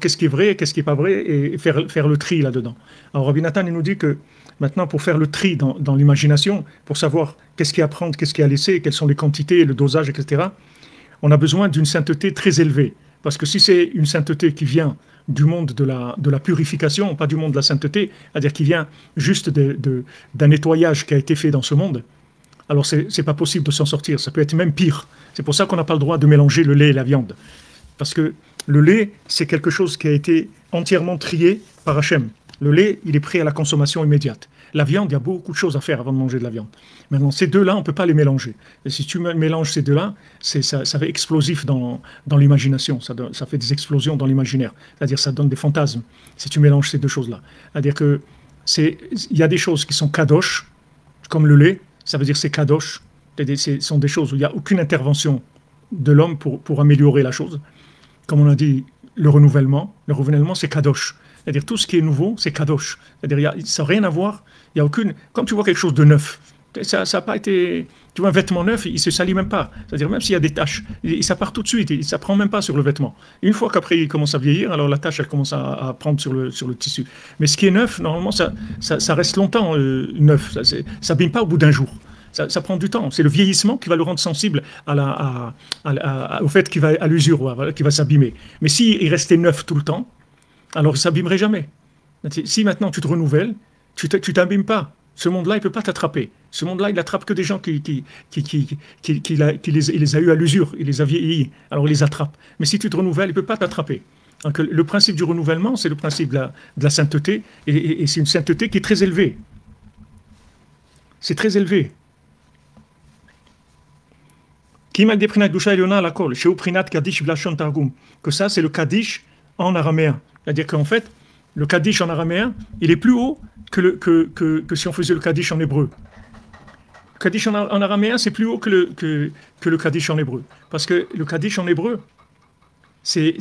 qu'est-ce qui est vrai, qu'est-ce qui n'est pas vrai, et faire le tri là-dedans. Alors Rabbi Nathan, il nous dit que maintenant, pour faire le tri dans l'imagination, pour savoir qu'est-ce qu'il y a à prendre, qu'est-ce qu'il y a à laisser, quelles sont les quantités, le dosage, etc., on a besoin d'une sainteté très élevée. Parce que si c'est une sainteté qui vient du monde de la purification, pas du monde de la sainteté, c'est-à-dire qui vient juste d'un nettoyage qui a été fait dans ce monde, alors c'est pas possible de s'en sortir. Ça peut être même pire. C'est pour ça qu'on n'a pas le droit de mélanger le lait et la viande. Parce que le lait, c'est quelque chose qui a été entièrement trié par Hachem. Le lait, il est prêt à la consommation immédiate. La viande, il y a beaucoup de choses à faire avant de manger de la viande. Maintenant, ces deux-là, on ne peut pas les mélanger. Et si tu mélanges ces deux-là, ça fait explosif dans l'imagination. Ça fait des explosions dans l'imaginaire. C'est-à-dire ça donne des fantasmes si tu mélanges ces deux choses-là. C'est-à-dire que il y a des choses qui sont kadosh, comme le lait, ça veut dire c'est kadosh. Ce sont des choses où il n'y a aucune intervention de l'homme pour améliorer la chose. Comme on a dit, le renouvellement, c'est kadosh. C'est-à-dire tout ce qui est nouveau, c'est kadosh. C'est-à-dire ça n'a rien à voir. Il y a aucune. Comme tu vois quelque chose de neuf, ça n'a pas été. Tu vois un vêtement neuf, il se salit même pas. C'est-à-dire même s'il y a des taches, ça part tout de suite. Ça prend même pas sur le vêtement. Une fois qu'après il commence à vieillir, alors la tache elle commence à prendre sur le tissu. Mais ce qui est neuf, normalement ça reste longtemps neuf. Ça s'abîme pas au bout d'un jour. Ça prend du temps. C'est le vieillissement qui va le rendre sensible au fait qu'il va à l'usure, qu'il va s'abîmer. Mais s'il restait neuf tout le temps, alors il ne s'abîmerait jamais. Si maintenant tu te renouvelles, tu t'abîmes pas. Ce monde-là, il ne peut pas t'attraper. Ce monde-là, il n'attrape que des gens qui les a eus à l'usure, il les a vieillis, alors il les attrape. Mais si tu te renouvelles, il ne peut pas t'attraper. Donc, le principe du renouvellement, c'est le principe de la sainteté, et c'est une sainteté qui est très élevée. C'est très élevé. Que ça, c'est le Kaddish en araméen. C'est-à-dire qu'en fait, le Kaddish en araméen, il est plus haut que si on faisait le Kaddish en hébreu. Le Kaddish en araméen, c'est plus haut que le Kaddish en hébreu. Parce que le Kaddish en hébreu, c'est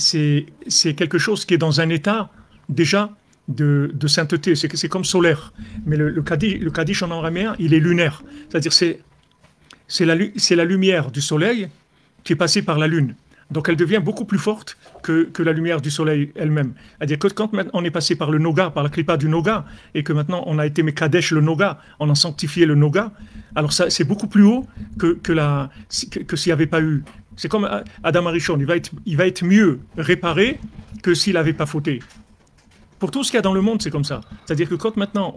quelque chose qui est dans un état déjà de sainteté. C'est comme solaire. Mais le Kaddish en araméen, il est lunaire. C'est-à-dire c'est la lumière du soleil qui est passée par la lune. Donc elle devient beaucoup plus forte que la lumière du soleil elle-même. C'est-à-dire que quand on est passé par le Noga, par la clipa du Noga, et que maintenant on a été Mekadesh le Noga, on a sanctifié le Noga, alors ça c'est beaucoup plus haut que s'il n'y avait pas eu. C'est comme Adam Arishon, il va être mieux réparé que s'il n'avait pas fauté. Pour tout ce qu'il y a dans le monde, c'est comme ça. C'est-à-dire que quand maintenant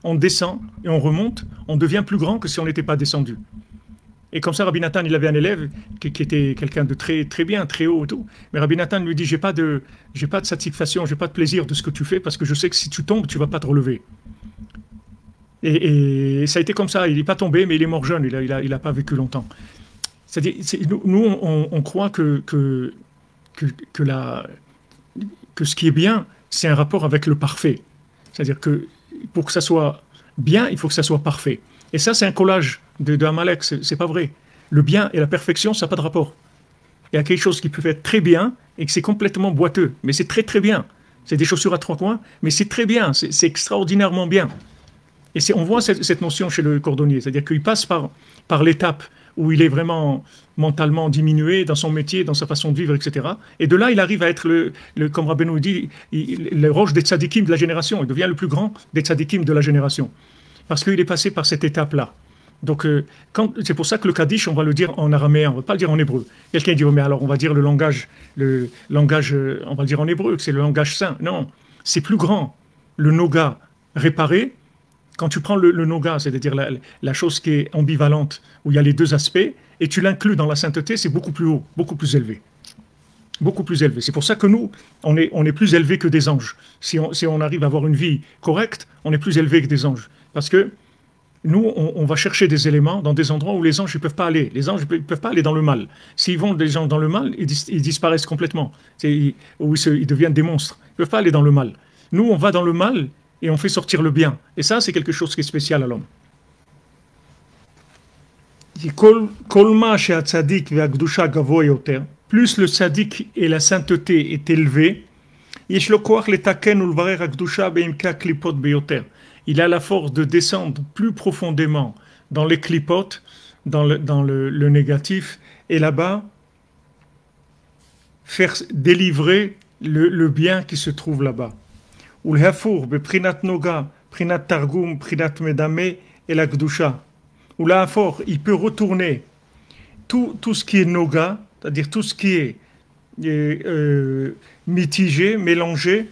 on descend et on remonte, on devient plus grand que si on n'était pas descendu. Et comme ça, Rabbi Nathan, il avait un élève qui était quelqu'un de très, très bien, très haut et tout. Mais Rabbi Nathan lui dit, j'ai pas de satisfaction, j'ai pas de plaisir de ce que tu fais parce que je sais que si tu tombes, tu vas pas te relever. Et ça a été comme ça. Il n'est pas tombé, mais il est mort jeune. Il a pas vécu longtemps. C'est-à-dire, nous, on croit que ce qui est bien, c'est un rapport avec le parfait. C'est-à-dire que pour que ça soit bien, il faut que ça soit parfait. Et ça, c'est un collage de Amalek, c'est pas vrai. Le bien et la perfection, ça n'a pas de rapport. Il y a quelque chose qui peut être très bien et que c'est complètement boiteux, mais c'est très très bien. C'est des chaussures à trois coins, mais c'est très bien, c'est extraordinairement bien. Et on voit cette notion chez le cordonnier, c'est-à-dire qu'il passe par l'étape où il est vraiment mentalement diminué dans son métier, dans sa façon de vivre, etc. Et de là, il arrive à être, comme Rabbeinu dit, le roche des tzadikim de la génération. Il devient le plus grand des tzadikim de la génération. Parce qu'il est passé par cette étape-là. Donc, c'est pour ça que le Kaddish, on va le dire en araméen, on ne va pas le dire en hébreu. Quelqu'un dit, oh, mais alors on va dire le langage, on va le dire en hébreu, que c'est le langage saint. Non, c'est plus grand. Le Noga réparé, quand tu prends le Noga, c'est-à-dire la chose qui est ambivalente, où il y a les deux aspects, et tu l'inclus dans la sainteté, c'est beaucoup plus haut, beaucoup plus élevé. Beaucoup plus élevé. C'est pour ça que nous, on est plus élevés que des anges. Si on arrive à avoir une vie correcte, on est plus élevés que des anges. Parce que nous, on va chercher des éléments dans des endroits où les anges ne peuvent pas aller. Les anges ne peuvent pas aller dans le mal. S'ils vont des gens dans le mal, ils disparaissent complètement. Ils deviennent des monstres. Ils ne peuvent pas aller dans le mal. Nous, on va dans le mal et on fait sortir le bien. Et ça, c'est quelque chose qui est spécial à l'homme. Plus le tzaddik et la sainteté est élevé, il a la force de descendre plus profondément dans les clipotes, dans le négatif, et là-bas, faire délivrer le bien qui se trouve là-bas. Ou le hafour, prinat noga, prinat targum, prinat medame et la gdusha. Ou le hafour, il peut retourner tout ce qui est noga, c'est-à-dire tout ce qui est mitigé, mélangé,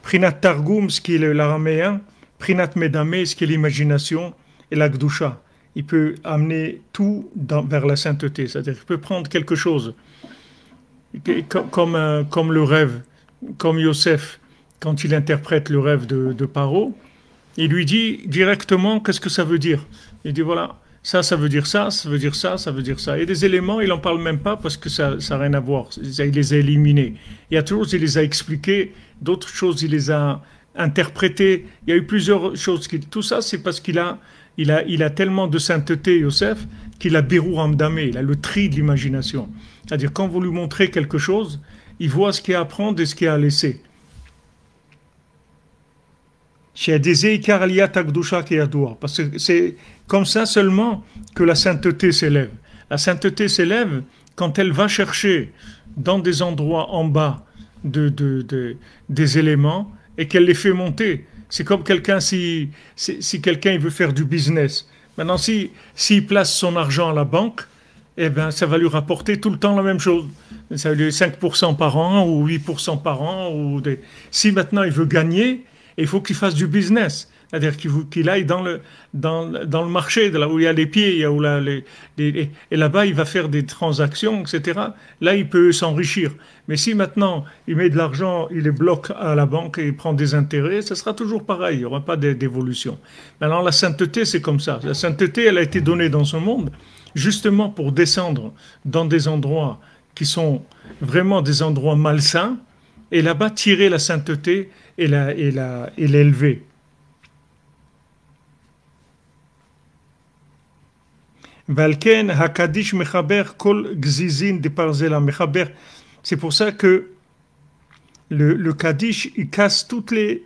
prinat targum, ce qui est l'araméen, prinat medame, ce qui est l'imagination, et la gdusha. Il peut amener tout vers la sainteté, c'est-à-dire qu'il peut prendre quelque chose, comme le rêve, comme Yosef, quand il interprète le rêve de Paro, il lui dit directement qu'est-ce que ça veut dire. Il dit voilà, ça veut dire ça, ça veut dire ça, ça veut dire ça. Et des éléments, il n'en parle même pas parce que ça n'a rien à voir. Il les a éliminés. Il y a toujours, il les a expliqués, d'autres choses, il les a interprétées. Il y a eu plusieurs choses. Tout ça, c'est parce qu'il a tellement de sainteté, Yosef, qu'il a Birur Hamdamé, il a le tri de l'imagination. C'est-à-dire, quand vous lui montrez quelque chose, il voit ce qu'il y a à prendre et ce qu'il y a à laisser. Parce que c'est comme ça seulement que la sainteté s'élève. La sainteté s'élève quand elle va chercher dans des endroits en bas des éléments et qu'elle les fait monter. C'est comme quelqu'un, si quelqu'un il veut faire du business. Maintenant, s'il place son argent à la banque, eh ben, ça va lui rapporter tout le temps la même chose. Ça va lui 5% par an ou 8% par an. Si maintenant il veut gagner, il faut qu'il fasse du business. C'est-à-dire qu'il aille dans le marché, de là où il y a les pieds, et là-bas il va faire des transactions, etc. Là, il peut s'enrichir. Mais si maintenant il met de l'argent, il les bloque à la banque et il prend des intérêts, ça sera toujours pareil, il n'y aura pas d'évolution. Maintenant, la sainteté, c'est comme ça. La sainteté, elle a été donnée dans ce monde justement pour descendre dans des endroits qui sont vraiment des endroits malsains, et là-bas tirer la sainteté et l'élever. Valken hakadish mechaber kol gzizin de parzela mechaber. C'est pour ça que le Kaddish, il casse toutes les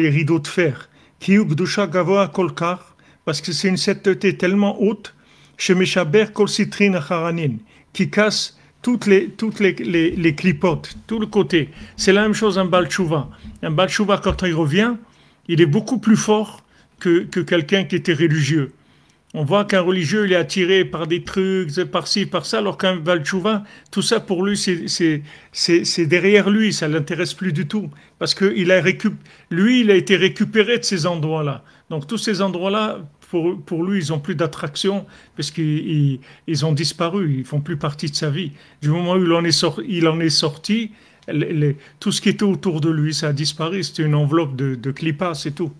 rideaux de fer. Kiyu gdusha gavoa kolkar, parce que c'est une sainteté tellement haute, chez Mechaber kol sitrin acharanin, qui casse toutes les clipotes, tout le côté. C'est la même chose un Baal Tshuva. Un Baal Tshuva, quand il revient, il est beaucoup plus fort que quelqu'un qui était religieux. On voit qu'un religieux, il est attiré par des trucs, par-ci, par-ça, alors qu'un Baal Tshuva, tout ça pour lui, c'est derrière lui, ça ne l'intéresse plus du tout. Parce que il a été récupéré de ces endroits-là. Donc tous ces endroits-là, pour lui, ils n'ont plus d'attraction, parce qu'ils ont disparu, ils font plus partie de sa vie. Du moment où il en est sorti, tout ce qui était autour de lui, ça a disparu, c'était une enveloppe de clipa, c'est tout.